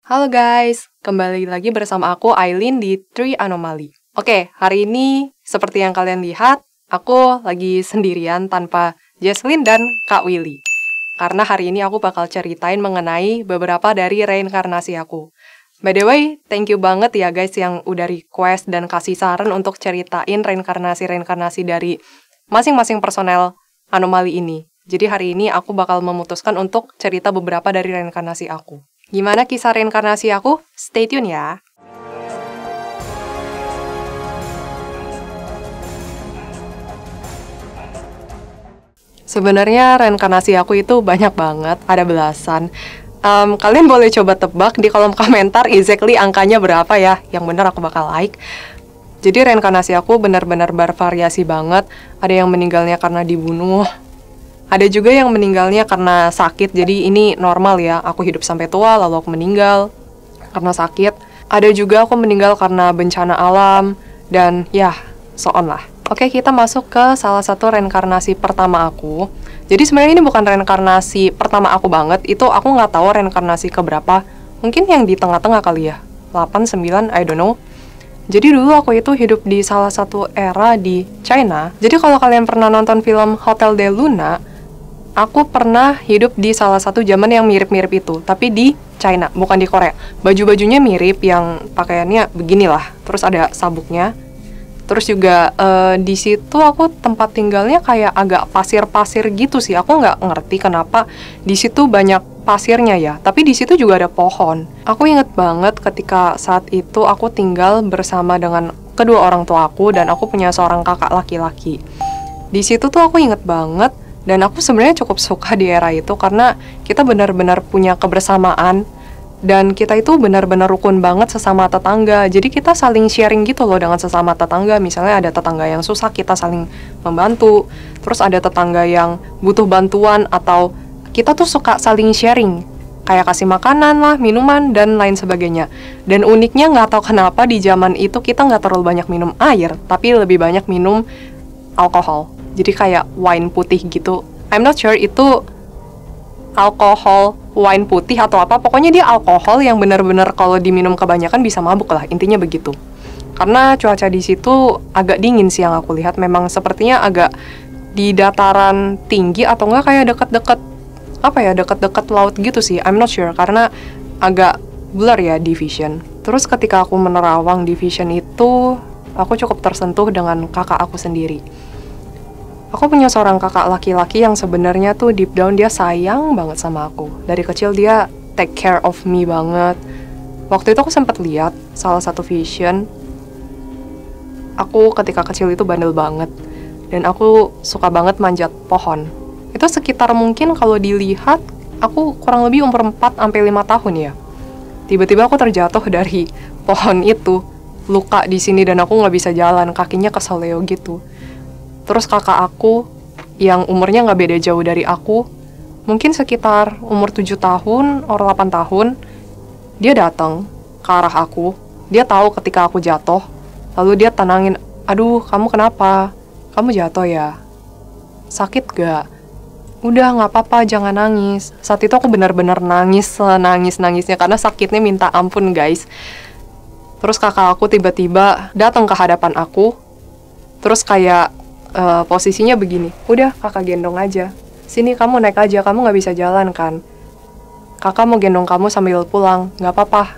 Halo guys, kembali lagi bersama aku Aileen di Three Anomaly. Oke, hari ini seperti yang kalian lihat, aku lagi sendirian tanpa Jesslyn dan Kak Willy. Karena hari ini aku bakal ceritain mengenai beberapa dari reinkarnasi aku. By the way, thank you banget ya guys yang udah request dan kasih saran untuk ceritain reinkarnasi-reinkarnasi dari masing-masing personel anomali ini. Jadi hari ini aku bakal memutuskan untuk cerita beberapa dari reinkarnasi aku. Gimana kisah reinkarnasi aku? Stay tune ya. Sebenarnya reinkarnasi aku itu banyak banget, ada belasan. Kalian boleh coba tebak di kolom komentar exactly angkanya berapa ya. Yang benar aku bakal like. Jadi reinkarnasi aku benar-benar bervariasi banget. Ada yang meninggalnya karena dibunuh. Ada juga yang meninggalnya karena sakit, jadi ini normal ya. Aku hidup sampai tua, lalu aku meninggal karena sakit. Ada juga aku meninggal karena bencana alam, dan ya, so on lah. Oke, kita masuk ke salah satu reinkarnasi pertama aku. Jadi sebenarnya ini bukan reinkarnasi pertama aku banget, itu aku nggak tahu reinkarnasi keberapa. Mungkin yang di tengah-tengah kali ya, 8, 9, I don't know. Jadi dulu aku itu hidup di salah satu era di China. Jadi kalau kalian pernah nonton film Hotel de Luna, aku pernah hidup di salah satu zaman yang mirip-mirip itu, tapi di China, bukan di Korea. Baju-bajunya mirip, yang pakaiannya beginilah. Terus ada sabuknya. Terus juga di situ aku tempat tinggalnya kayak agak pasir-pasir gitu sih. Aku nggak ngerti kenapa di situ banyak pasirnya ya. Tapi di situ juga ada pohon. Aku inget banget ketika saat itu aku tinggal bersama dengan kedua orang tua aku dan aku punya seorang kakak laki-laki. Di situ tuh aku inget banget. Dan aku sebenarnya cukup suka di era itu karena kita benar-benar punya kebersamaan dan kita itu benar-benar rukun banget sesama tetangga. Jadi kita saling sharing gitu loh dengan sesama tetangga. Misalnya ada tetangga yang susah, kita saling membantu. Terus ada tetangga yang butuh bantuan atau kita tuh suka saling sharing. Kayak kasih makanan lah, minuman, dan lain sebagainya. Dan uniknya nggak tahu kenapa di zaman itu kita nggak terlalu banyak minum air, tapi lebih banyak minum alkohol. Jadi kayak wine putih gitu. I'm not sure itu alkohol wine putih atau apa. Pokoknya dia alkohol yang benar-benar kalau diminum kebanyakan bisa mabuk lah. Intinya begitu. Karena cuaca di situ agak dingin sih yang aku lihat. Memang sepertinya agak di dataran tinggi atau enggak kayak dekat-dekat apa ya, dekat-dekat laut gitu sih. I'm not sure karena agak blur ya di vision. Terus ketika aku menerawang di vision itu, aku cukup tersentuh dengan kakak aku sendiri. Aku punya seorang kakak laki-laki yang sebenarnya tuh deep down dia sayang banget sama aku. Dari kecil dia take care of me banget. Waktu itu aku sempat lihat salah satu vision. Aku ketika kecil itu bandel banget. Dan aku suka banget manjat pohon. Itu sekitar mungkin kalau dilihat, aku kurang lebih umur 4-5 tahun ya. Tiba-tiba aku terjatuh dari pohon itu. Luka di sini dan aku nggak bisa jalan, kakinya keseleo gitu. Terus kakak aku yang umurnya nggak beda jauh dari aku, mungkin sekitar umur 7 tahun atau 8 tahun, dia datang ke arah aku. Dia tahu ketika aku jatuh, lalu dia tenangin, aduh kamu kenapa? Kamu jatuh ya? Sakit gak? Udah nggak apa-apa, jangan nangis. Saat itu aku benar-benar nangis, nangis-nangisnya karena sakitnya minta ampun guys. Terus kakak aku tiba-tiba datang ke hadapan aku, terus kayak posisinya begini, udah kakak gendong aja, sini kamu naik aja, kamu nggak bisa jalan kan, kakak mau gendong kamu sambil pulang, nggak apa-apa.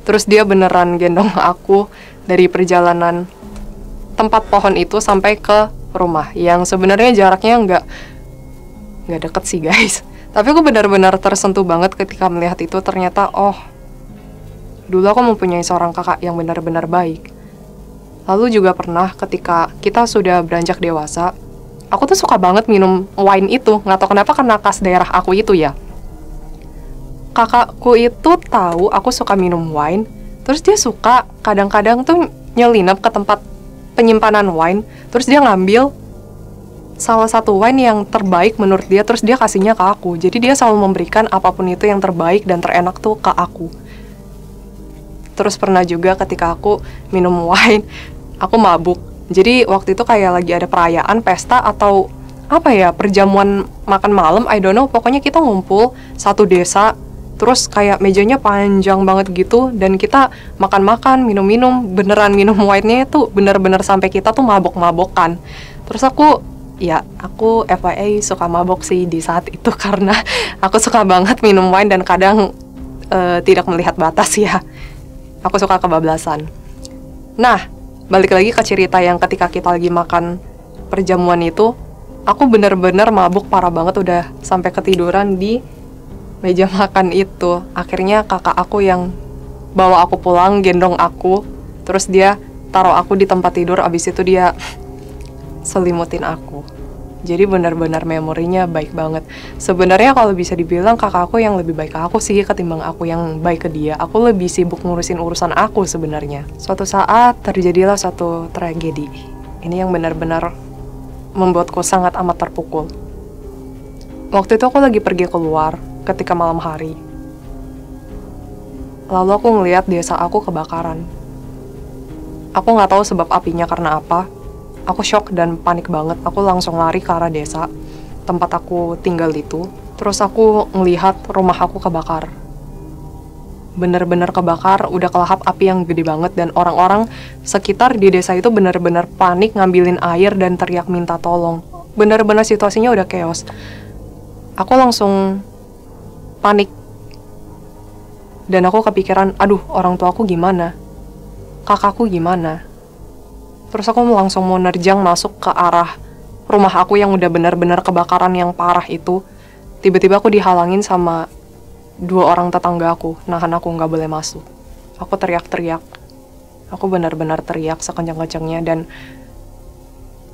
Terus dia beneran gendong aku dari perjalanan tempat pohon itu sampai ke rumah, yang sebenarnya jaraknya nggak deket sih guys. Tapi aku benar-benar tersentuh banget ketika melihat itu. Ternyata dulu aku mempunyai seorang kakak yang benar-benar baik. Lalu juga pernah ketika kita sudah beranjak dewasa, aku tuh suka banget minum wine itu. Nggak tahu kenapa, karena khas daerah aku itu ya. Kakakku itu tahu aku suka minum wine, terus dia suka kadang-kadang tuh nyelinap ke tempat penyimpanan wine, terus dia ngambil salah satu wine yang terbaik menurut dia, terus dia kasihnya ke aku. Jadi dia selalu memberikan apapun itu yang terbaik dan terenak tuh ke aku. Terus pernah juga ketika aku minum wine, aku mabuk. Jadi waktu itu kayak lagi ada perayaan, pesta atau apa ya, perjamuan makan malam, I don't know. Pokoknya kita ngumpul satu desa Terus kayak mejanya panjang banget gitu, dan kita makan-makan, minum-minum, beneran minum wine-nya itu bener-bener sampai kita tuh mabok-mabokan. Terus aku FYI suka mabok sih di saat itu karena aku suka banget minum wine dan kadang tidak melihat batas ya. Aku suka kebablasan. Nah, balik lagi ke cerita yang ketika kita lagi makan perjamuan itu, aku bener-bener mabuk parah banget, udah sampai ketiduran di meja makan itu. Akhirnya kakak aku yang bawa aku pulang, gendong aku, terus dia taruh aku di tempat tidur, abis itu dia selimutin aku. Jadi benar-benar memorinya baik banget. Sebenarnya kalau bisa dibilang kakak aku yang lebih baik ke aku sih ketimbang aku yang baik ke dia. Aku lebih sibuk ngurusin urusan aku sebenarnya. Suatu saat terjadilah satu tragedi. Ini yang benar-benar membuatku sangat amat terpukul. Waktu itu aku lagi pergi keluar ketika malam hari. Lalu aku ngeliat desa aku kebakaran. Aku nggak tahu sebab apinya karena apa. Aku shock dan panik banget. Aku langsung lari ke arah desa tempat aku tinggal itu. Terus aku ngelihat rumah aku kebakar. Bener-bener kebakar, udah kelahap api yang gede banget, dan orang-orang sekitar di desa itu bener-bener panik ngambilin air dan teriak minta tolong. Bener-bener situasinya udah chaos. Aku langsung panik. Dan aku kepikiran, aduh, orang tua aku gimana? Kakakku gimana? Terus aku langsung mau nerjang masuk ke arah rumah aku yang udah benar-benar kebakaran yang parah itu. Tiba-tiba aku dihalangin sama 2 orang tetangga aku, nahan aku nggak boleh masuk. Aku teriak-teriak. Aku benar-benar teriak sekencang-kencangnya, dan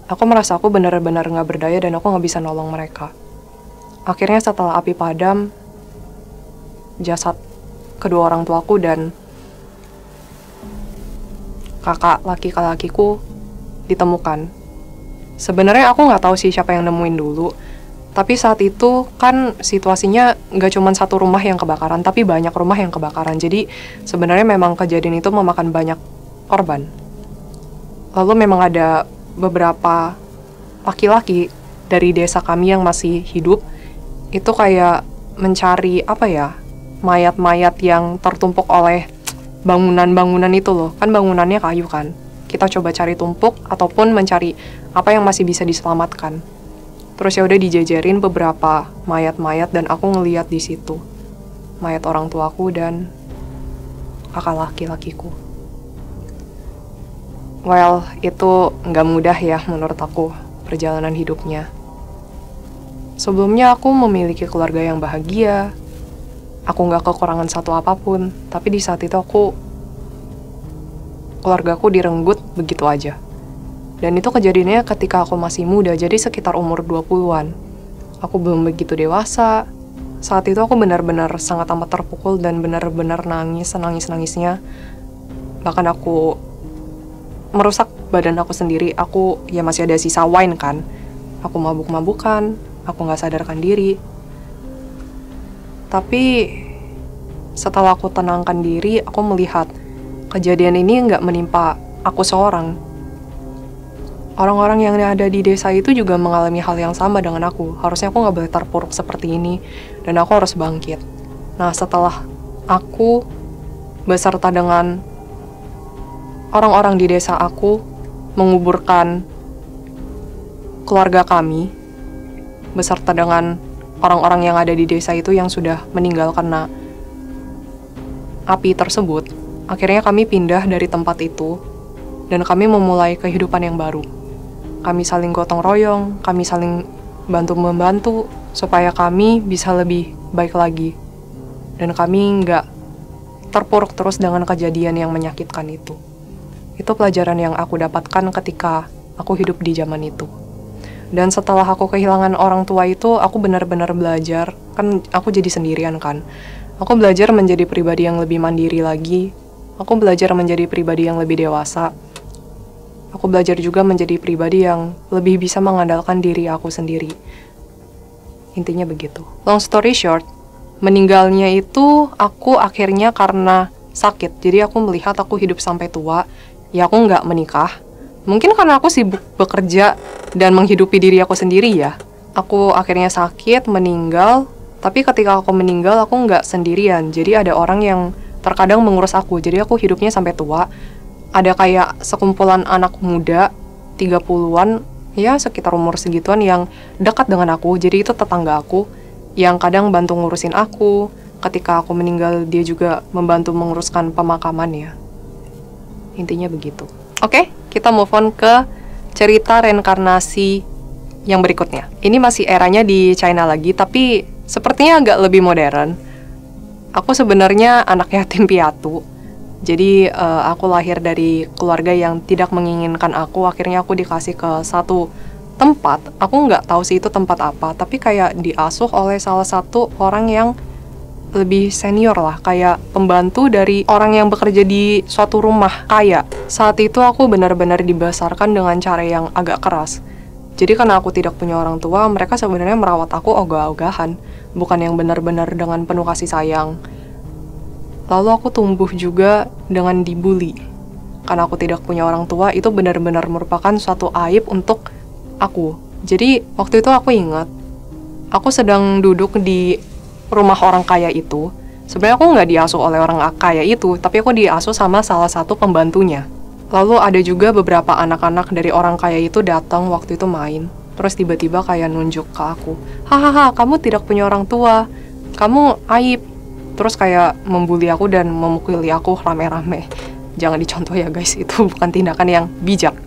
aku merasa aku benar-benar nggak berdaya dan aku nggak bisa nolong mereka. Akhirnya setelah api padam, jasad kedua orang tuaku dan kakak laki-lakiku ditemukan. Sebenarnya aku nggak tahu sih siapa yang nemuin dulu, tapi saat itu kan situasinya nggak cuma satu rumah yang kebakaran, tapi banyak rumah yang kebakaran. Jadi sebenarnya memang kejadian itu memakan banyak korban. Lalu memang ada beberapa laki-laki dari desa kami yang masih hidup, itu kayak mencari mayat-mayat yang tertumpuk oleh bangunan-bangunan itu loh. Kan bangunannya kayu kan. Kita coba cari tumpuk ataupun mencari apa yang masih bisa diselamatkan. Terus ya udah dijajarin beberapa mayat-mayat, dan aku ngeliat di situ mayat orang tuaku dan kakak laki-lakiku. Well, itu nggak mudah ya menurut aku perjalanan hidupnya. Sebelumnya aku memiliki keluarga yang bahagia. Aku nggak kekurangan satu apapun, tapi di saat itu keluargaku direnggut begitu aja. Dan itu kejadiannya ketika aku masih muda, jadi sekitar umur 20-an. Aku belum begitu dewasa. Saat itu aku benar-benar sangat amat terpukul dan benar-benar nangis-nangisnya. Bahkan aku merusak badan aku sendiri. Aku ya masih ada sisa wine kan. Aku mabuk-mabukan, aku nggak sadarkan diri. Tapi setelah aku tenangkan diri, aku melihat kejadian ini nggak menimpa aku seorang. Orang-orang yang ada di desa itu juga mengalami hal yang sama dengan aku. Harusnya aku nggak boleh terpuruk seperti ini, dan aku harus bangkit. Nah, setelah aku beserta dengan orang-orang di desa aku menguburkan keluarga kami, beserta dengan orang-orang yang ada di desa itu yang sudah meninggal karena api tersebut, akhirnya kami pindah dari tempat itu dan kami memulai kehidupan yang baru. Kami saling gotong royong, kami saling bantu-membantu supaya kami bisa lebih baik lagi. Dan kami nggak terpuruk terus dengan kejadian yang menyakitkan itu. Itu pelajaran yang aku dapatkan ketika aku hidup di zaman itu. Dan setelah aku kehilangan orang tua itu, aku benar-benar belajar. Kan aku jadi sendirian kan. Aku belajar menjadi pribadi yang lebih mandiri lagi. Aku belajar menjadi pribadi yang lebih dewasa. Aku belajar juga menjadi pribadi yang lebih bisa mengandalkan diri aku sendiri. Intinya begitu. Long story short, meninggalnya itu aku akhirnya karena sakit. Jadi aku melihat aku hidup sampai tua. Ya aku nggak menikah. Mungkin karena aku sibuk bekerja dan menghidupi diri aku sendiri ya. Aku akhirnya sakit, meninggal. Tapi ketika aku meninggal, aku nggak sendirian. Jadi ada orang yang terkadang mengurus aku. Jadi aku hidupnya sampai tua. Ada kayak sekumpulan anak muda, 30-an, ya sekitar umur segituan yang dekat dengan aku. Jadi itu tetangga aku yang kadang bantu ngurusin aku. Ketika aku meninggal, dia juga membantu menguruskan pemakamannya. Intinya begitu. Oke, kita move on ke cerita reinkarnasi yang berikutnya. Ini masih eranya di China lagi, tapi sepertinya agak lebih modern. Aku sebenarnya anak yatim piatu. Jadi aku lahir dari keluarga yang tidak menginginkan aku. Akhirnya aku dikasih ke satu tempat. Aku nggak tahu sih itu tempat apa, tapi kayak diasuh oleh salah satu orang yang lebih senior lah, kayak pembantu dari orang yang bekerja di suatu rumah kaya. Saat itu aku benar-benar dibesarkan dengan cara yang agak keras. Jadi karena aku tidak punya orang tua, mereka sebenarnya merawat aku ogah-ogahan, bukan yang benar-benar dengan penuh kasih sayang. Lalu aku tumbuh juga dengan dibully. Karena aku tidak punya orang tua, itu benar-benar merupakan suatu aib untuk aku. Jadi waktu itu aku ingat, aku sedang duduk di rumah orang kaya itu. Sebenarnya aku nggak diasuh oleh orang kaya itu, tapi aku diasuh sama salah satu pembantunya. Lalu ada juga beberapa anak-anak dari orang kaya itu datang waktu itu main. Terus tiba-tiba kayak nunjuk ke aku. Hahaha, kamu tidak punya orang tua. Kamu aib. Terus kayak membuli aku dan memukuli aku rame-rame. Jangan dicontoh ya guys, itu bukan tindakan yang bijak.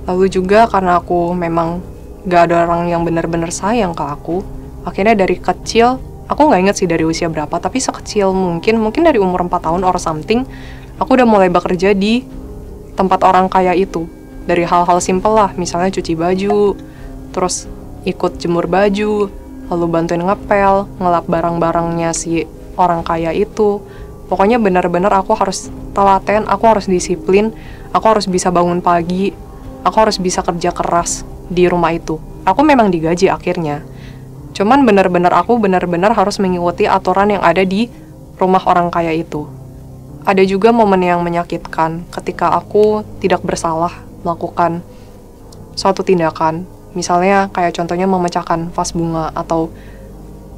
Lalu juga karena aku memang gak ada orang yang benar-benar sayang ke aku, akhirnya dari kecil, aku nggak inget sih dari usia berapa, tapi sekecil mungkin dari umur 4 tahun or something, aku udah mulai bekerja di tempat orang kaya itu. Dari hal-hal simpel lah, misalnya cuci baju, terus ikut jemur baju, lalu bantuin ngepel, ngelap barang-barangnya si orang kaya itu. Pokoknya benar-benar aku harus telaten, aku harus disiplin, aku harus bisa bangun pagi, aku harus bisa kerja keras di rumah itu. Aku memang digaji akhirnya. Cuman aku benar-benar harus mengikuti aturan yang ada di rumah orang kaya itu. Ada juga momen yang menyakitkan ketika aku tidak bersalah melakukan suatu tindakan. Misalnya kayak contohnya memecahkan vas bunga atau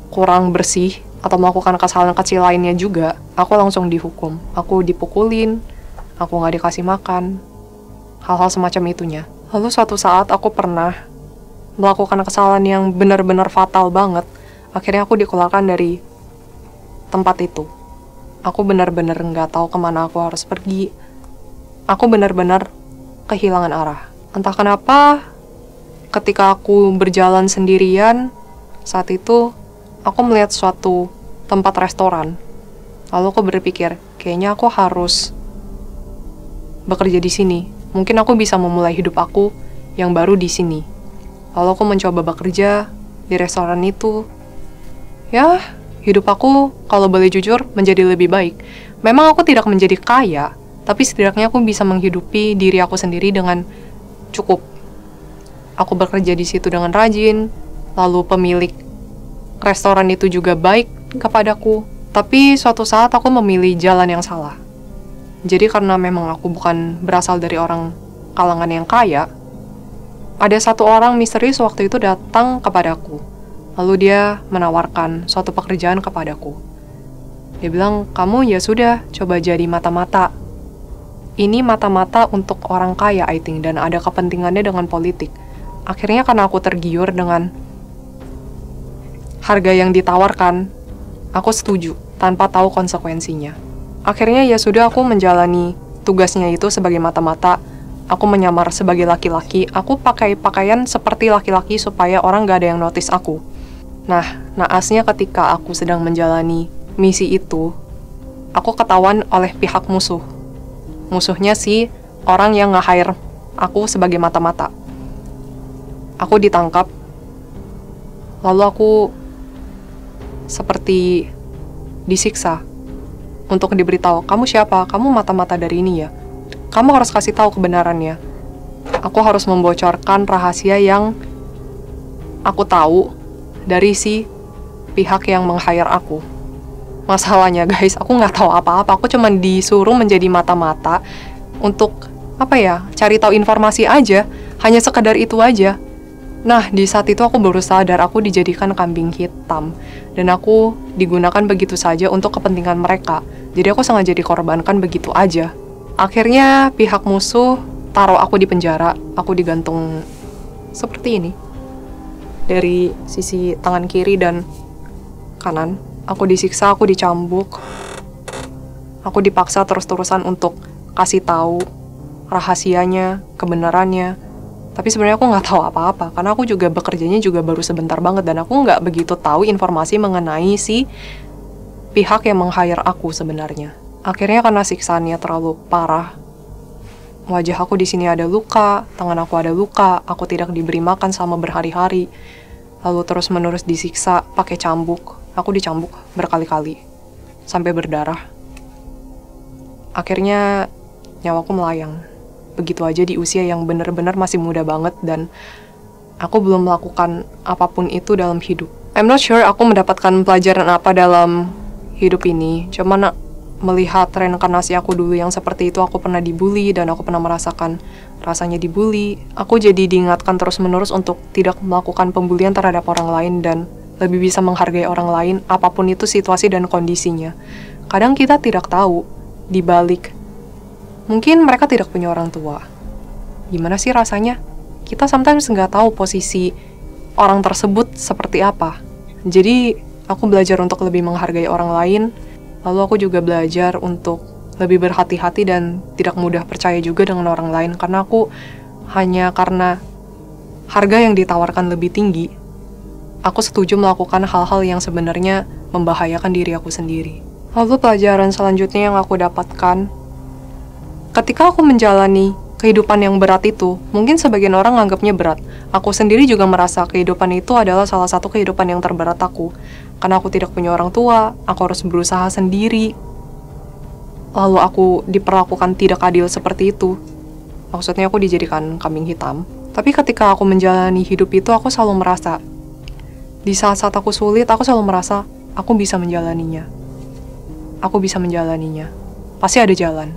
kurang bersih atau melakukan kesalahan kecil lainnya juga, aku langsung dihukum. Aku dipukulin, aku nggak dikasih makan, hal-hal semacam itunya. Lalu suatu saat aku pernah melakukan kesalahan yang benar-benar fatal banget. Akhirnya aku dikeluarkan dari tempat itu. Aku benar-benar nggak tahu kemana aku harus pergi. Aku benar-benar kehilangan arah. Entah kenapa, ketika aku berjalan sendirian, saat itu aku melihat suatu tempat restoran. Lalu aku berpikir, kayaknya aku harus bekerja di sini. Mungkin aku bisa memulai hidup aku yang baru di sini. Lalu aku mencoba bekerja di restoran itu. Ya, hidup aku, kalau boleh jujur, menjadi lebih baik. Memang aku tidak menjadi kaya, tapi setidaknya aku bisa menghidupi diri aku sendiri dengan cukup. Aku bekerja di situ dengan rajin, lalu pemilik restoran itu juga baik kepadaku. Tapi suatu saat aku memilih jalan yang salah. Jadi karena memang aku bukan berasal dari orang kalangan yang kaya, ada satu orang misterius waktu itu datang kepadaku. Lalu dia menawarkan suatu pekerjaan kepadaku. Dia bilang, kamu ya sudah, coba jadi mata-mata. Ini mata-mata untuk orang kaya, I think, dan ada kepentingannya dengan politik. Akhirnya karena aku tergiur dengan harga yang ditawarkan, aku setuju, tanpa tahu konsekuensinya. Akhirnya ya sudah, aku menjalani tugasnya itu sebagai mata-mata. Aku menyamar sebagai laki-laki, aku pakai pakaian seperti laki-laki supaya orang gak ada yang notice aku. Nah, naasnya ketika aku sedang menjalani misi itu, aku ketahuan oleh pihak musuh. Musuhnya si orang yang nge-hire aku sebagai mata-mata. Aku ditangkap, lalu aku seperti disiksa untuk diberitahu, kamu siapa? Kamu mata-mata dari ini ya? Kamu harus kasih tahu kebenarannya. Aku harus membocorkan rahasia yang aku tahu dari si pihak yang meng-hire aku. Masalahnya guys, aku nggak tahu apa-apa. Aku cuma disuruh menjadi mata-mata untuk cari tahu informasi aja. Hanya sekedar itu aja. Nah, di saat itu aku baru sadar aku dijadikan kambing hitam. Dan aku digunakan begitu saja untuk kepentingan mereka. Jadi aku sengaja dikorbankan begitu aja. Akhirnya pihak musuh taruh aku di penjara. Aku digantung seperti ini. Dari sisi tangan kiri dan kanan. Aku disiksa, aku dicambuk. Aku dipaksa terus-terusan untuk kasih tahu rahasianya, kebenarannya. Tapi sebenarnya aku nggak tahu apa-apa, karena aku juga bekerjanya juga baru sebentar banget, dan aku nggak begitu tahu informasi mengenai si pihak yang meng-hire aku sebenarnya. Akhirnya karena siksaannya terlalu parah, wajah aku di sini ada luka, tangan aku ada luka, aku tidak diberi makan selama berhari-hari, lalu terus-menerus disiksa pakai cambuk. Aku dicambuk berkali-kali, sampai berdarah. Akhirnya nyawaku melayang. Begitu aja di usia yang benar-benar masih muda banget, dan aku belum melakukan apapun itu dalam hidup. I'm not sure aku mendapatkan pelajaran apa dalam hidup ini. Cuman melihat reinkarnasi aku dulu yang seperti itu, aku pernah dibully dan aku pernah merasakan rasanya dibully. Aku jadi diingatkan terus-menerus untuk tidak melakukan pembulian terhadap orang lain dan lebih bisa menghargai orang lain apapun itu situasi dan kondisinya. Kadang kita tidak tahu di balik mungkin mereka tidak punya orang tua. Gimana sih rasanya? Kita sometimes nggak tahu posisi orang tersebut seperti apa. Jadi, aku belajar untuk lebih menghargai orang lain. Lalu aku juga belajar untuk lebih berhati-hati dan tidak mudah percaya juga dengan orang lain. Karena aku hanya karena harga yang ditawarkan lebih tinggi, aku setuju melakukan hal-hal yang sebenarnya membahayakan diri aku sendiri. Lalu pelajaran selanjutnya yang aku dapatkan, ketika aku menjalani kehidupan yang berat itu, mungkin sebagian orang anggapnya berat. Aku sendiri juga merasa kehidupan itu adalah salah satu kehidupan yang terberat aku. Karena aku tidak punya orang tua, aku harus berusaha sendiri. Lalu aku diperlakukan tidak adil seperti itu. Maksudnya aku dijadikan kambing hitam. Tapi ketika aku menjalani hidup itu, aku selalu merasa, di saat-saat aku sulit, aku selalu merasa, aku bisa menjalaninya. Aku bisa menjalaninya. Pasti ada jalan.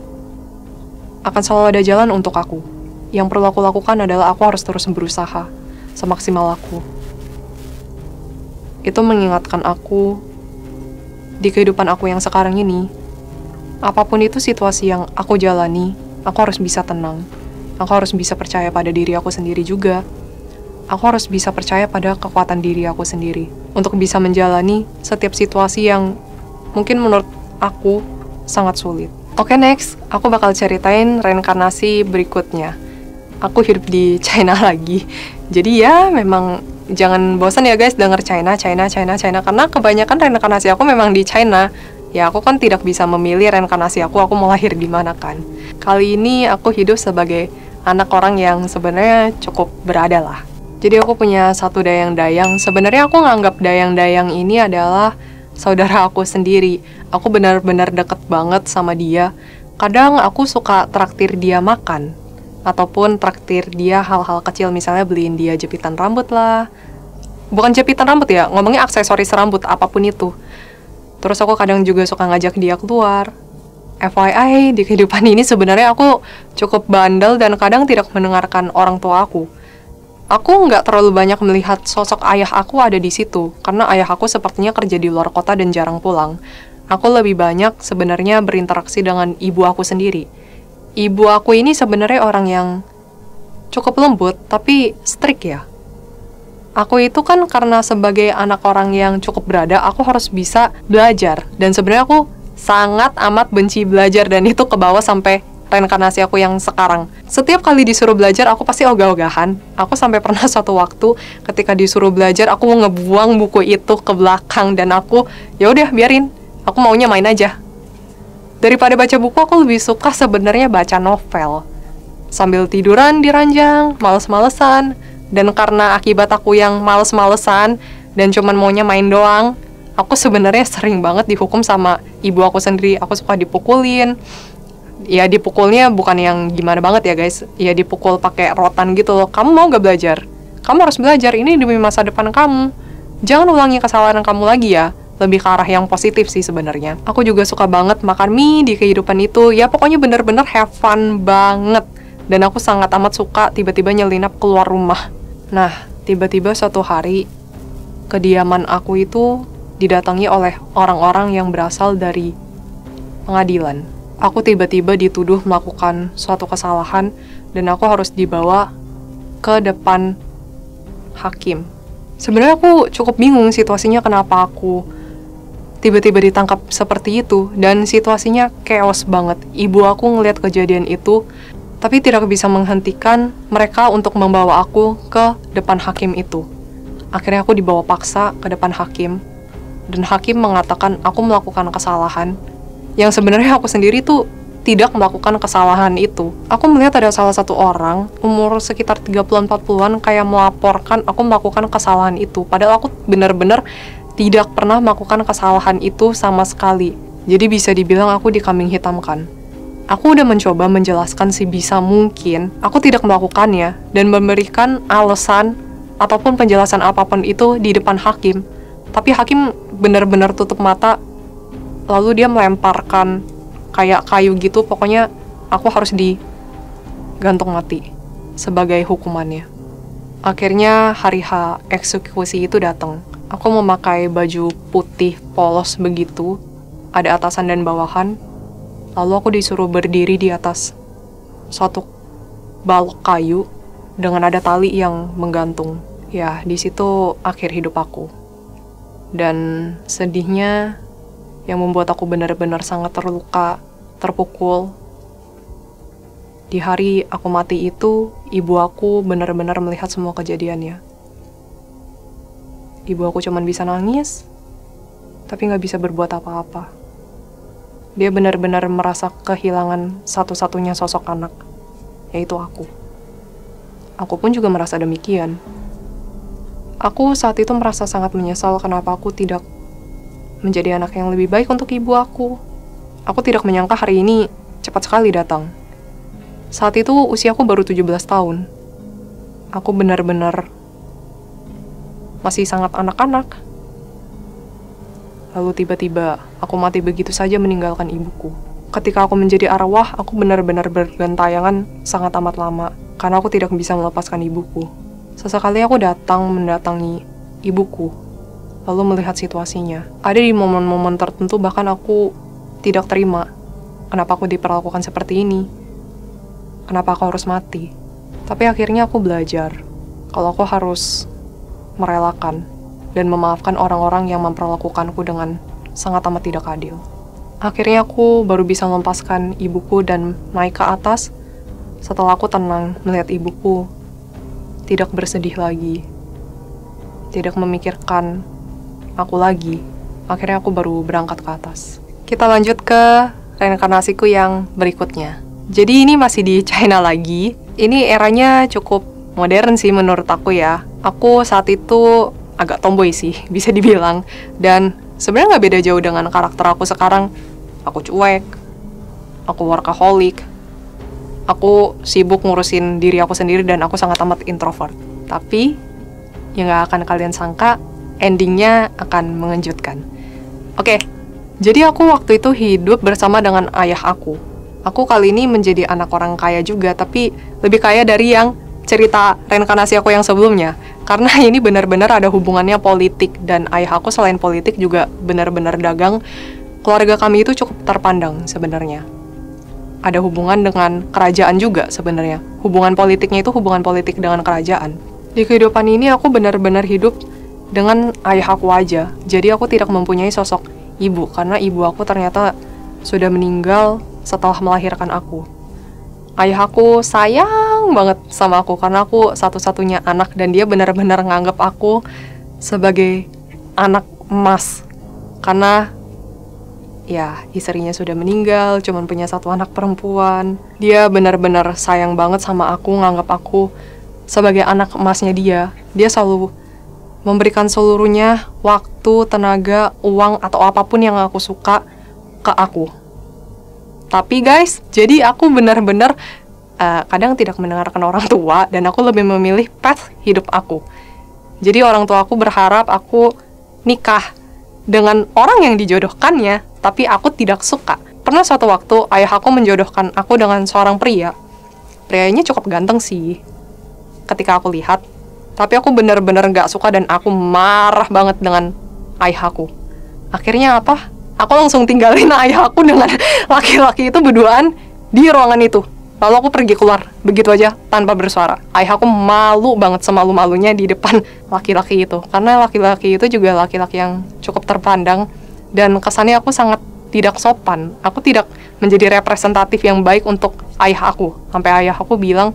Akan selalu ada jalan untuk aku. Yang perlu aku lakukan adalah aku harus terus berusaha semaksimal aku. Itu mengingatkan aku di kehidupan aku yang sekarang ini, apapun itu situasi yang aku jalani, aku harus bisa tenang. Aku harus bisa percaya pada diri aku sendiri juga. Aku harus bisa percaya pada kekuatan diri aku sendiri untuk bisa menjalani setiap situasi yang mungkin menurut aku sangat sulit. Oke, next, aku bakal ceritain reinkarnasi berikutnya. Aku hidup di China lagi. Jadi ya, memang jangan bosan ya guys denger China, karena kebanyakan reinkarnasi aku memang di China. Ya, aku kan tidak bisa memilih reinkarnasi aku mau lahir di mana kan. Kali ini aku hidup sebagai anak orang yang sebenarnya cukup berada lah. Jadi aku punya satu dayang-dayang. Sebenarnya aku nganggap dayang-dayang ini adalah saudara aku sendiri. Aku benar-benar deket banget sama dia. Kadang aku suka traktir dia makan, ataupun traktir dia hal-hal kecil, misalnya beliin dia jepitan rambut lah. Bukan jepitan rambut ya, ngomongnya aksesoris rambut, apapun itu. Terus aku kadang juga suka ngajak dia keluar. FYI, di kehidupan ini sebenarnya aku cukup bandel dan kadang tidak mendengarkan orang tua aku. Aku nggak terlalu banyak melihat sosok ayah aku ada di situ, karena ayah aku sepertinya kerja di luar kota dan jarang pulang. Aku lebih banyak sebenarnya berinteraksi dengan ibu aku sendiri. Ibu aku ini sebenarnya orang yang cukup lembut, tapi strict ya. Aku itu kan karena sebagai anak orang yang cukup berada, aku harus bisa belajar. Dan sebenarnya aku sangat amat benci belajar, dan itu kebawa sampai reinkarnasi aku yang sekarang. Setiap kali disuruh belajar, aku pasti ogah-ogahan. Aku sampai pernah suatu waktu ketika disuruh belajar, aku mau ngebuang buku itu ke belakang dan aku, ya udah biarin. Aku maunya main aja. Daripada baca buku, aku lebih suka sebenarnya baca novel. Sambil tiduran di ranjang, males-malesan. Dan karena akibat aku yang males-malesan dan cuman maunya main doang, aku sebenarnya sering banget dihukum sama ibu aku sendiri. Aku suka dipukulin. Ya dipukulnya bukan yang gimana banget ya guys. Ya dipukul pakai rotan gitu loh. Kamu mau gak belajar? Kamu harus belajar, ini demi masa depan kamu. Jangan ulangi kesalahan kamu lagi ya. Lebih ke arah yang positif sih sebenarnya. Aku juga suka banget makan mie di kehidupan itu. Ya pokoknya bener-bener have fun banget. Dan aku sangat amat suka tiba-tiba nyelinap keluar rumah. Nah, Tiba-tiba suatu hari, kediaman aku itu didatangi oleh orang-orang yang berasal dari pengadilan. Aku tiba-tiba dituduh melakukan suatu kesalahan dan aku harus dibawa ke depan hakim. Sebenarnya aku cukup bingung situasinya, kenapa aku tiba-tiba ditangkap seperti itu, dan situasinya chaos banget. Ibu aku ngelihat kejadian itu, tapi tidak bisa menghentikan mereka untuk membawa aku ke depan hakim itu. Akhirnya aku dibawa paksa ke depan hakim, dan hakim mengatakan aku melakukan kesalahan, yang sebenarnya aku sendiri tuh tidak melakukan kesalahan itu. Aku melihat ada salah satu orang, umur sekitar 30-40an, kayak melaporkan aku melakukan kesalahan itu. Padahal aku benar-benar tidak pernah melakukan kesalahan itu sama sekali. Jadi bisa dibilang aku dikambing hitamkan. Aku udah mencoba menjelaskan sebisa mungkin aku tidak melakukannya dan memberikan alasan ataupun penjelasan apapun itu di depan hakim. Tapi hakim benar-benar tutup mata, lalu dia melemparkan kayak kayu gitu, pokoknya aku harus digantung mati sebagai hukumannya. Akhirnya hari H eksekusi itu datang. Aku memakai baju putih polos begitu, ada atasan dan bawahan. Lalu aku disuruh berdiri di atas suatu balok kayu dengan ada tali yang menggantung. Ya, di situ akhir hidup aku. Dan sedihnya, yang membuat aku benar-benar sangat terluka, terpukul. Di hari aku mati itu, ibu aku benar-benar melihat semua kejadiannya. Ibu aku cuma bisa nangis, tapi nggak bisa berbuat apa-apa. Dia benar-benar merasa kehilangan satu-satunya sosok anak, yaitu aku. Aku pun juga merasa demikian. Aku saat itu merasa sangat menyesal kenapa aku tidak menjadi anak yang lebih baik untuk ibu aku. Aku tidak menyangka hari ini cepat sekali datang. Saat itu usiaku baru 17 tahun. Aku benar-benar masih sangat anak-anak. Lalu tiba-tiba aku mati begitu saja meninggalkan ibuku. Ketika aku menjadi arwah, aku benar-benar bergentayangan sangat amat lama karena aku tidak bisa melepaskan ibuku. Sesekali aku mendatangi ibuku, lalu melihat situasinya. Ada di momen-momen tertentu bahkan aku tidak terima kenapa aku diperlakukan seperti ini. Kenapa aku harus mati? Tapi akhirnya aku belajar kalau aku harus merelakan dan memaafkan orang-orang yang memperlakukanku dengan sangat amat tidak adil. Akhirnya aku baru bisa melepaskan ibuku dan naik ke atas setelah aku tenang melihat ibuku tidak bersedih lagi, tidak memikirkan aku lagi. Akhirnya aku baru berangkat ke atas. Kita lanjut ke reinkarnasiku yang berikutnya. Jadi ini masih di China lagi. Ini eranya cukup modern sih menurut aku ya. Aku saat itu agak tomboy sih, bisa dibilang. Dan sebenarnya nggak beda jauh dengan karakter aku sekarang. Aku cuek, aku workaholic, aku sibuk ngurusin diri aku sendiri dan aku sangat amat introvert. Tapi yang nggak akan kalian sangka, endingnya akan mengejutkan. Oke, jadi aku waktu itu hidup bersama dengan ayah aku. Aku kali ini menjadi anak orang kaya juga, tapi lebih kaya dari yang cerita reinkarnasi aku yang sebelumnya. Karena ini benar-benar ada hubungannya politik, dan ayah aku selain politik juga benar-benar dagang. Keluarga kami itu cukup terpandang sebenarnya. Ada hubungan dengan kerajaan juga sebenarnya. Hubungan politiknya itu hubungan politik dengan kerajaan. Di kehidupan ini aku benar-benar hidup dengan ayah aku aja. Jadi aku tidak mempunyai sosok ibu, karena ibu aku ternyata sudah meninggal setelah melahirkan aku. Ayah aku sayang banget sama aku karena aku satu-satunya anak, dan dia benar-benar nganggap aku sebagai anak emas. Karena ya, istrinya sudah meninggal, cuman punya satu anak perempuan. Dia benar-benar sayang banget sama aku, nganggap aku sebagai anak emasnya dia. Dia selalu memberikan seluruhnya, waktu, tenaga, uang, atau apapun yang aku suka ke aku. Tapi guys, jadi aku benar-benar kadang tidak mendengarkan orang tua, dan aku lebih memilih path hidup aku. Jadi orang tua aku berharap aku nikah dengan orang yang dijodohkannya, tapi aku tidak suka. Pernah suatu waktu ayah aku menjodohkan aku dengan seorang pria. Prianya cukup ganteng sih ketika aku lihat, Tapi aku bener-bener gak suka dan aku marah banget dengan ayah aku. Akhirnya apa? Aku langsung tinggalin ayah aku dengan laki-laki itu berduaan di ruangan itu. Lalu aku pergi keluar, begitu aja, tanpa bersuara. Ayah aku malu banget, semalu-malunya di depan laki-laki itu. Karena laki-laki itu juga laki-laki yang cukup terpandang. Dan kesannya aku sangat tidak sopan. Aku tidak menjadi representatif yang baik untuk ayah aku. Sampai ayah aku bilang,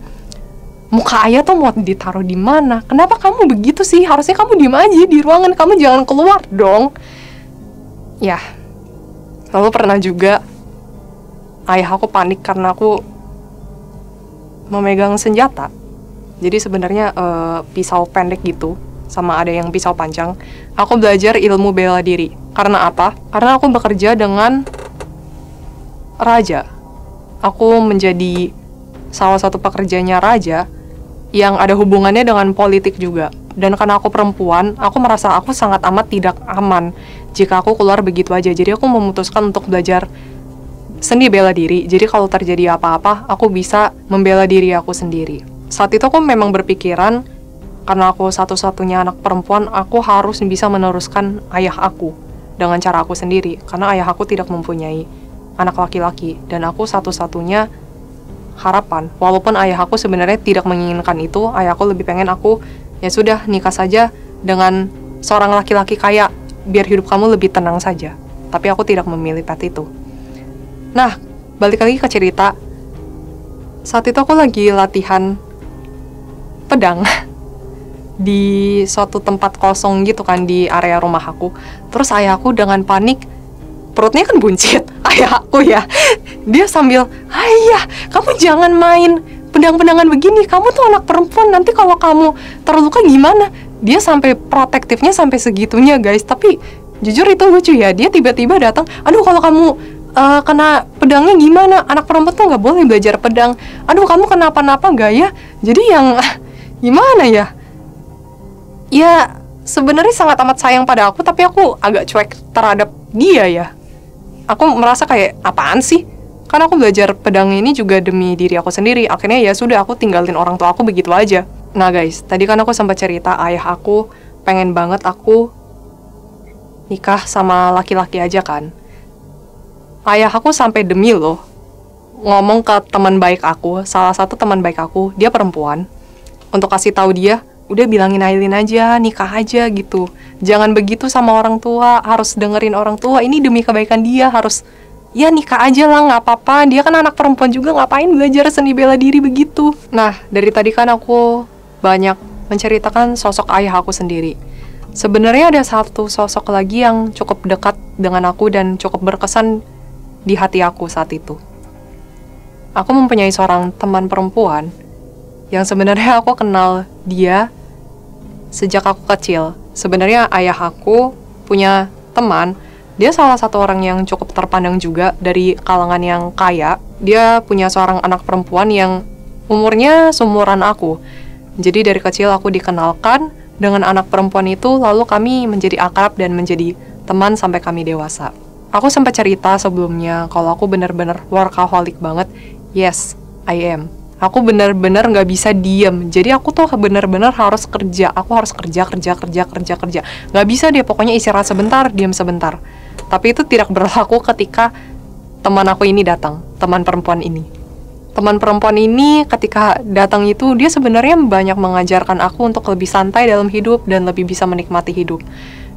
muka ayah tuh mau ditaruh di mana? Kenapa kamu begitu sih? Harusnya kamu diem aja di ruangan, kamu jangan keluar dong. Ya, lalu pernah juga ayah aku panik karena aku memegang senjata. Jadi sebenarnya pisau pendek gitu, sama ada yang pisau panjang. Aku belajar ilmu bela diri. Karena apa? Karena aku bekerja dengan raja. Aku menjadi salah satu pekerjanya raja yang ada hubungannya dengan politik juga. Dan karena aku perempuan, aku merasa aku sangat amat tidak aman jika aku keluar begitu aja. Jadi aku memutuskan untuk belajar seni bela diri. Jadi kalau terjadi apa-apa, aku bisa membela diri aku sendiri. Saat itu aku memang berpikiran, karena aku satu-satunya anak perempuan, aku harus bisa meneruskan ayah aku dengan cara aku sendiri. Karena ayah aku tidak mempunyai anak laki-laki, dan aku satu-satunya harapan. Walaupun ayah aku sebenarnya tidak menginginkan itu, ayah aku lebih pengen aku, ya sudah, nikah saja dengan seorang laki-laki kaya, biar hidup kamu lebih tenang saja. Tapi aku tidak memilih path itu. Nah, balik lagi ke cerita. Saat itu aku lagi latihan pedang di suatu tempat kosong gitu kan, di area rumah aku. Terus ayahku dengan panik, perutnya kan buncit, ayah aku ya. Dia sambil, ayah, kamu jangan main pedang-pedangan begini, kamu tuh anak perempuan, nanti kalau kamu terluka gimana? Dia sampai protektifnya sampai segitunya guys. Tapi jujur itu lucu ya, dia tiba-tiba datang, aduh kalau kamu kena pedangnya gimana? Anak perempuan tuh nggak boleh belajar pedang. Aduh kamu kenapa-napa nggak ya? Jadi yang gimana ya? Ya sebenarnya sangat amat sayang pada aku, tapi aku agak cuek terhadap dia ya. Aku merasa kayak apaan sih? Kan aku belajar pedang ini juga demi diri aku sendiri. Akhirnya ya sudah, aku tinggalin orang tua aku begitu aja. Nah guys, tadi kan aku sempat cerita ayah aku pengen banget aku nikah sama laki-laki aja kan. Ayah aku sampai demi loh ngomong ke teman baik aku, salah satu teman baik aku, dia perempuan, untuk kasih tahu dia, udah bilangin Aileen aja, nikah aja gitu. Jangan begitu sama orang tua, harus dengerin orang tua, ini demi kebaikan dia, harus ya nikah aja lah, nggak apa-apa. Dia kan anak perempuan juga, ngapain belajar seni bela diri begitu. Nah, dari tadi kan aku banyak menceritakan sosok ayah aku sendiri. Sebenarnya ada satu sosok lagi yang cukup dekat dengan aku dan cukup berkesan di hati aku saat itu. Aku mempunyai seorang teman perempuan yang sebenarnya aku kenal dia sejak aku kecil. Sebenarnya ayah aku punya teman, dia salah satu orang yang cukup terpandang juga dari kalangan yang kaya. Dia punya seorang anak perempuan yang umurnya seumuran aku. Jadi dari kecil aku dikenalkan dengan anak perempuan itu, lalu kami menjadi akrab dan menjadi teman sampai kami dewasa. Aku sempat cerita sebelumnya kalau aku benar-benar workaholic banget. Yes, I am. Aku benar-benar nggak bisa diem. Jadi aku tuh benar-benar harus kerja. Aku harus kerja. Nggak bisa dia, pokoknya istirahat sebentar, diam sebentar. Tapi itu tidak berlaku ketika teman aku ini datang, teman perempuan ini. Teman perempuan ini ketika datang itu, dia sebenarnya banyak mengajarkan aku untuk lebih santai dalam hidup dan lebih bisa menikmati hidup.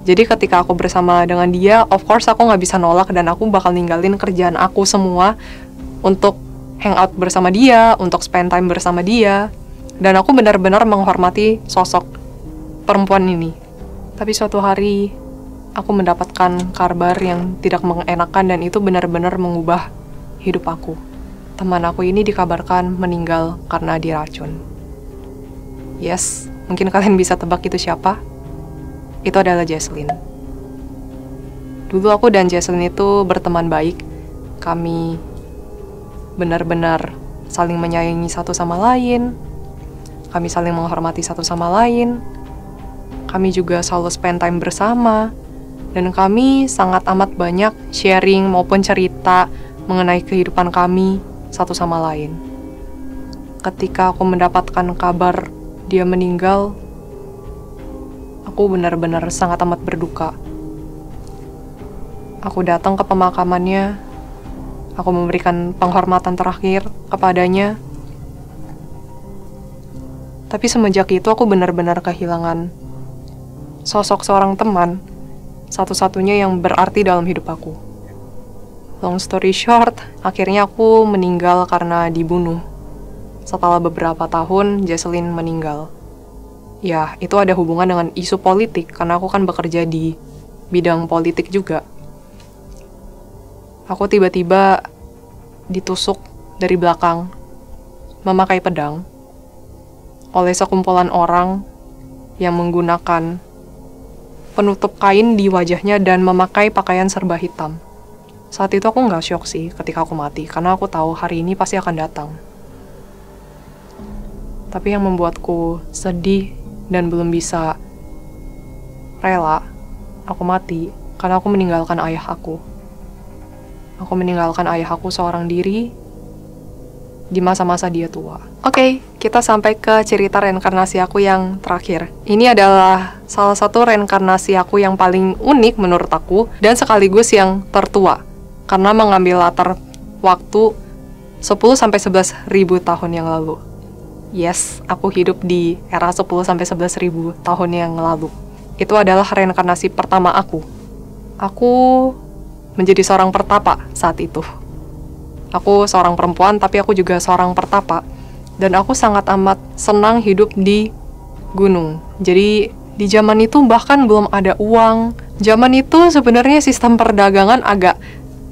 Jadi ketika aku bersama dengan dia, of course aku nggak bisa nolak dan aku bakal ninggalin kerjaan aku semua untuk hangout bersama dia, untuk spend time bersama dia. Dan aku benar-benar menghormati sosok perempuan ini. Tapi suatu hari, aku mendapatkan kabar yang tidak mengenakan dan itu benar-benar mengubah hidup aku. Teman aku ini dikabarkan meninggal karena diracun. Yes, mungkin kalian bisa tebak itu siapa? Itu adalah Jesslyn. Dulu aku dan Jesslyn itu berteman baik. Kami benar-benar saling menyayangi satu sama lain. Kami saling menghormati satu sama lain. Kami juga selalu spend time bersama. Dan kami sangat amat banyak sharing maupun cerita mengenai kehidupan kami satu sama lain. Ketika aku mendapatkan kabar dia meninggal, aku benar-benar sangat amat berduka. Aku datang ke pemakamannya, aku memberikan penghormatan terakhir kepadanya. Tapi semenjak itu aku benar-benar kehilangan sosok seorang teman, satu-satunya yang berarti dalam hidup aku. Long story short, akhirnya aku meninggal karena dibunuh. Setelah beberapa tahun, Jesslyn meninggal. Ya, itu ada hubungan dengan isu politik, karena aku kan bekerja di bidang politik juga. Aku tiba-tiba ditusuk dari belakang, memakai pedang, oleh sekumpulan orang yang menggunakan penutup kain di wajahnya dan memakai pakaian serba hitam. Saat itu aku nggak syok sih ketika aku mati, karena aku tahu hari ini pasti akan datang. Tapi yang membuatku sedih dan belum bisa rela aku mati, karena aku meninggalkan ayah aku. Aku meninggalkan ayah aku seorang diri di masa-masa dia tua. Oke, kita sampai ke cerita reinkarnasi aku yang terakhir. Ini adalah salah satu reinkarnasi aku yang paling unik menurut aku, dan sekaligus yang tertua, karena mengambil latar waktu 10-11 ribu tahun yang lalu. Yes, aku hidup di era 10-11 ribu tahun yang lalu. Itu adalah reinkarnasi pertama aku. Aku menjadi seorang pertapa saat itu. Aku seorang perempuan, tapi aku juga seorang pertapa. Dan aku sangat amat senang hidup di gunung. Jadi, di zaman itu bahkan belum ada uang. Zaman itu sebenarnya sistem perdagangan agak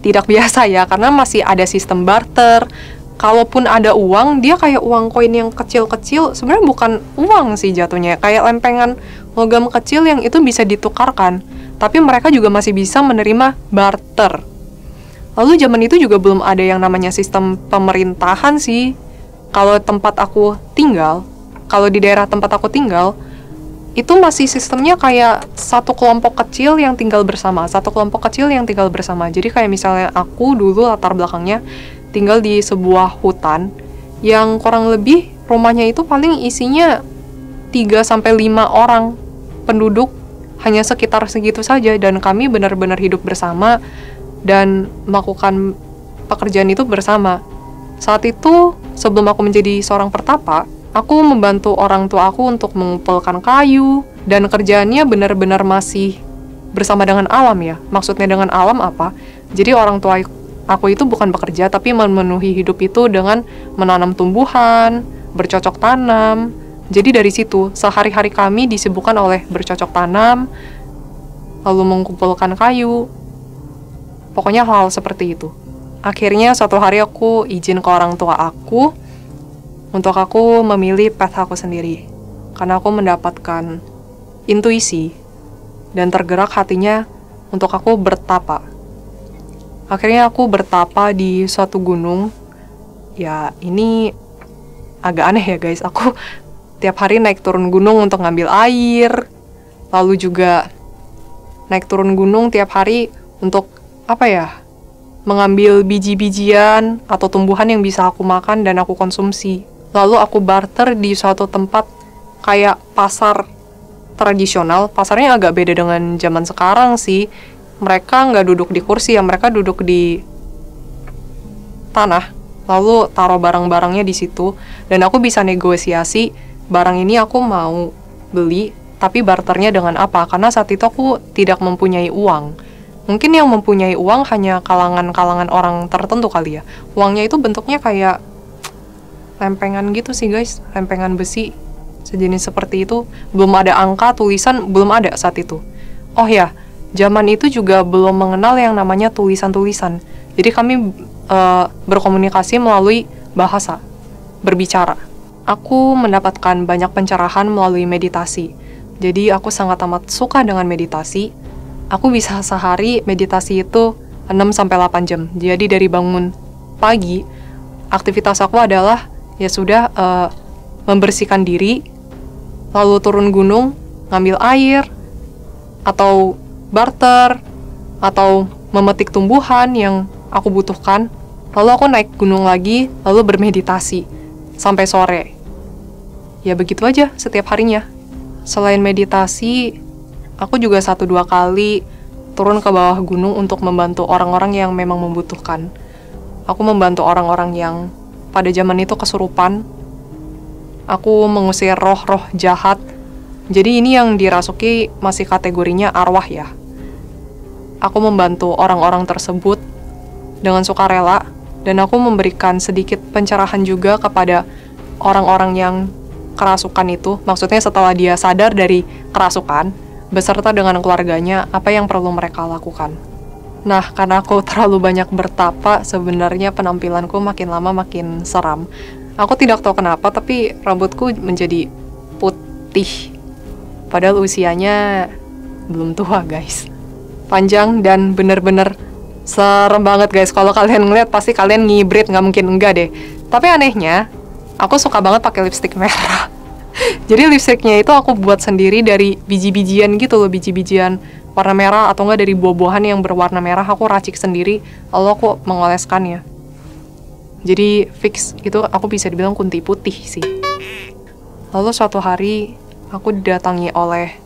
tidak biasa ya, karena masih ada sistem barter. Kalaupun ada uang, dia kayak uang koin yang kecil-kecil, sebenarnya bukan uang sih jatuhnya, kayak lempengan logam kecil yang itu bisa ditukarkan. Tapi mereka juga masih bisa menerima barter. Lalu zaman itu juga belum ada yang namanya sistem pemerintahan sih. Kalau tempat aku tinggal, kalau di daerah tempat aku tinggal, itu masih sistemnya kayak satu kelompok kecil yang tinggal bersama, Jadi kayak misalnya aku dulu latar belakangnya tinggal di sebuah hutan yang kurang lebih rumahnya itu paling isinya 3-5 orang penduduk, hanya sekitar segitu saja, dan kami benar-benar hidup bersama dan melakukan pekerjaan itu bersama. Saat itu, sebelum aku menjadi seorang pertapa, aku membantu orang tua aku untuk mengumpulkan kayu, dan kerjaannya benar-benar masih bersama dengan alam ya. Maksudnya dengan alam apa? Jadi orang tua aku itu bukan bekerja, tapi memenuhi hidup itu dengan menanam tumbuhan, bercocok tanam. Jadi dari situ, sehari-hari kami disibukkan oleh bercocok tanam, lalu mengumpulkan kayu. Pokoknya hal seperti itu. Akhirnya suatu hari aku izin ke orang tua aku untuk aku memilih path aku sendiri. Karena aku mendapatkan intuisi dan tergerak hatinya untuk aku bertapa. Akhirnya aku bertapa di suatu gunung. Ya, ini agak aneh ya guys. Aku tiap hari naik turun gunung untuk ngambil air. Lalu juga naik turun gunung tiap hari untuk mengambil biji-bijian atau tumbuhan yang bisa aku makan dan aku konsumsi. Lalu aku barter di suatu tempat kayak pasar tradisional. Pasarnya agak beda dengan zaman sekarang sih. Mereka nggak duduk di kursi ya, mereka duduk di tanah, lalu taruh barang-barangnya di situ, dan aku bisa negosiasi barang ini aku mau beli, tapi barternya dengan apa, karena saat itu aku tidak mempunyai uang. Mungkin yang mempunyai uang hanya kalangan-kalangan orang tertentu kali ya. Uangnya itu bentuknya kayak lempengan gitu sih guys, lempengan besi, sejenis seperti itu. Belum ada angka, tulisan, belum ada saat itu. Oh ya, zaman itu juga belum mengenal yang namanya tulisan-tulisan. Jadi kami berkomunikasi melalui bahasa, berbicara. Aku mendapatkan banyak pencerahan melalui meditasi. Jadi aku sangat amat suka dengan meditasi. Aku bisa sehari meditasi itu 6-8 jam. Jadi dari bangun pagi, aktivitas aku adalah ya sudah membersihkan diri, lalu turun gunung, ngambil air, atau barter, atau memetik tumbuhan yang aku butuhkan. Lalu aku naik gunung lagi, lalu bermeditasi sampai sore. Ya begitu aja setiap harinya. Selain meditasi, Aku juga 1-2 kali turun ke bawah gunung untuk membantu orang-orang yang memang membutuhkan. Aku membantu orang-orang yang pada zaman itu kesurupan. Aku mengusir roh-roh jahat. Jadi ini yang dirasuki masih kategorinya arwah ya. Aku membantu orang-orang tersebut dengan sukarela, dan aku memberikan sedikit pencerahan juga kepada orang-orang yang kerasukan itu. Maksudnya setelah dia sadar dari kerasukan, beserta dengan keluarganya, apa yang perlu mereka lakukan. Nah, karena aku terlalu banyak bertapa, sebenarnya penampilanku makin lama makin seram. Aku tidak tahu kenapa, tapi rambutku menjadi putih. Padahal usianya belum tua, guys. Panjang dan bener-bener serem banget, guys. Kalau kalian ngeliat, pasti kalian ngibrit, nggak mungkin enggak deh. Tapi anehnya, aku suka banget pakai lipstik merah. Jadi lipstiknya itu aku buat sendiri dari biji-bijian gitu loh, biji-bijian warna merah atau enggak dari buah-buahan yang berwarna merah. Aku racik sendiri, lalu aku mengoleskannya. Jadi fix itu aku bisa dibilang kunti putih sih. Lalu suatu hari aku didatangi oleh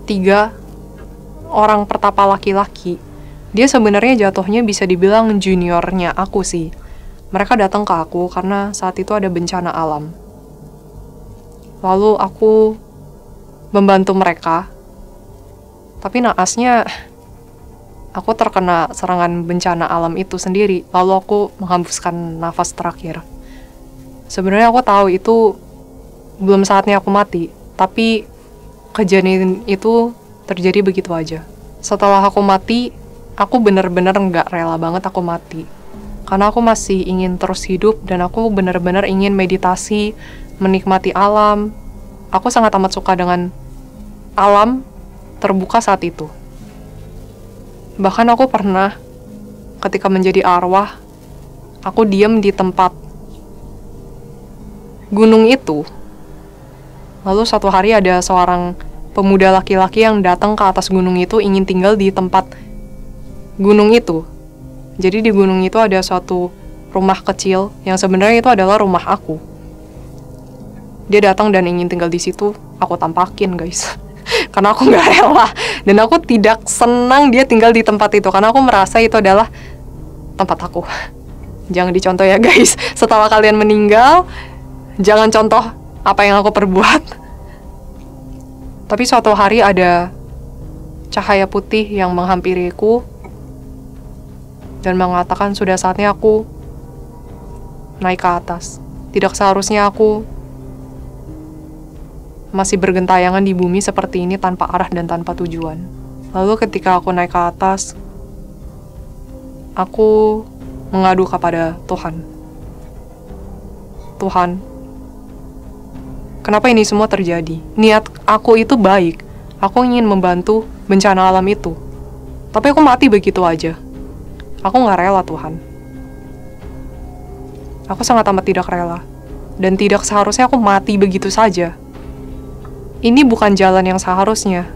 3 orang pertapa laki-laki. Dia sebenarnya jatuhnya bisa dibilang juniornya aku sih. Mereka datang ke aku karena saat itu ada bencana alam. Lalu aku membantu mereka, tapi naasnya aku terkena serangan bencana alam itu sendiri. Lalu aku menghembuskan nafas terakhir. Sebenarnya aku tahu itu belum saatnya aku mati, tapi kejadian itu terjadi begitu aja. Setelah aku mati, aku benar-benar nggak rela banget aku mati. Karena aku masih ingin terus hidup dan aku benar-benar ingin meditasi, menikmati alam. Aku sangat amat suka dengan alam terbuka saat itu. Bahkan aku pernah ketika menjadi arwah, aku diam di tempat gunung itu. Lalu suatu hari ada seorang pemuda laki-laki yang datang ke atas gunung itu ingin tinggal di tempat gunung itu. Jadi di gunung itu ada suatu rumah kecil yang sebenarnya itu adalah rumah aku. Dia datang dan ingin tinggal di situ, aku tampakin, guys. Karena aku nggak rela dan aku tidak senang dia tinggal di tempat itu karena aku merasa itu adalah tempat aku. Jangan dicontoh ya, guys. Setelah kalian meninggal, jangan contoh apa yang aku perbuat. Tapi suatu hari ada cahaya putih yang menghampiriku dan mengatakan sudah saatnya aku naik ke atas. Tidak seharusnya aku masih bergentayangan di bumi seperti ini tanpa arah dan tanpa tujuan. Lalu ketika aku naik ke atas, aku mengadu kepada Tuhan. Tuhan, kenapa ini semua terjadi? Niat aku itu baik. Aku ingin membantu bencana alam itu. Tapi aku mati begitu aja. Aku nggak rela, Tuhan. Aku sangat amat tidak rela. Dan tidak seharusnya aku mati begitu saja. Ini bukan jalan yang seharusnya.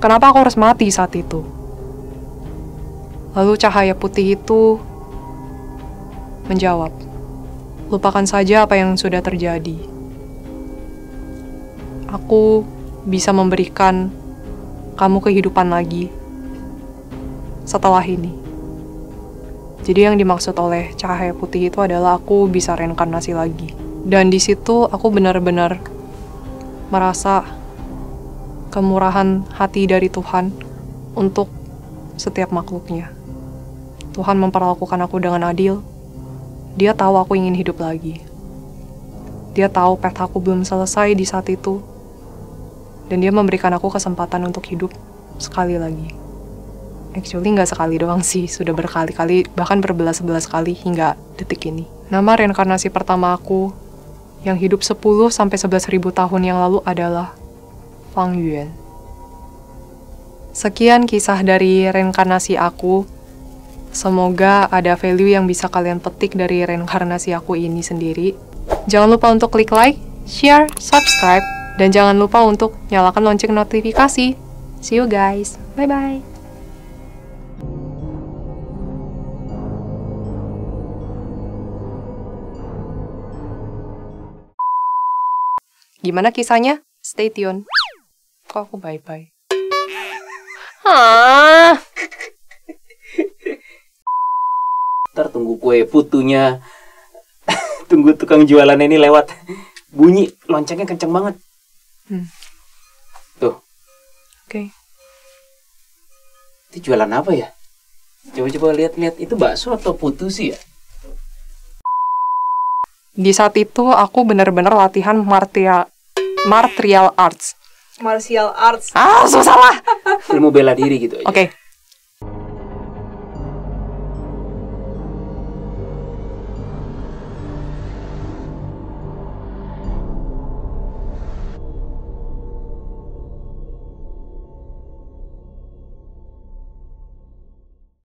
Kenapa aku harus mati saat itu? Lalu cahaya putih itu menjawab, lupakan saja apa yang sudah terjadi. Aku bisa memberikan kamu kehidupan lagi setelah ini. Jadi yang dimaksud oleh cahaya putih itu adalah aku bisa reinkarnasi lagi. Dan di situ aku benar-benar merasa kemurahan hati dari Tuhan untuk setiap makhluknya. Tuhan memperlakukan aku dengan adil. Dia tahu aku ingin hidup lagi. Dia tahu petaku belum selesai di saat itu. Dan dia memberikan aku kesempatan untuk hidup sekali lagi. Actually nggak sekali doang sih, sudah berkali-kali, bahkan berbelas-belas kali hingga detik ini. Nama reinkarnasi pertama aku yang hidup 10-11 ribu tahun yang lalu adalah Fang Yuan. Sekian kisah dari reinkarnasi aku. Semoga ada value yang bisa kalian petik dari reinkarnasi aku ini sendiri. Jangan lupa untuk klik like, share, subscribe, dan jangan lupa untuk nyalakan lonceng notifikasi. See you guys. Bye-bye. Gimana kisahnya? Stay tune. Kok aku bye-bye? Ah. Ntar tunggu kue putunya. Tunggu tukang jualan ini lewat. Bunyi loncengnya kenceng banget. Tuh. Oke. Itu jualan apa ya? Coba-coba lihat-lihat. Itu bakso atau putu sih ya? Di saat itu aku benar-benar latihan martial arts. Martial arts. Ah, susah lah. Ilmu bela diri gitu aja. Oke.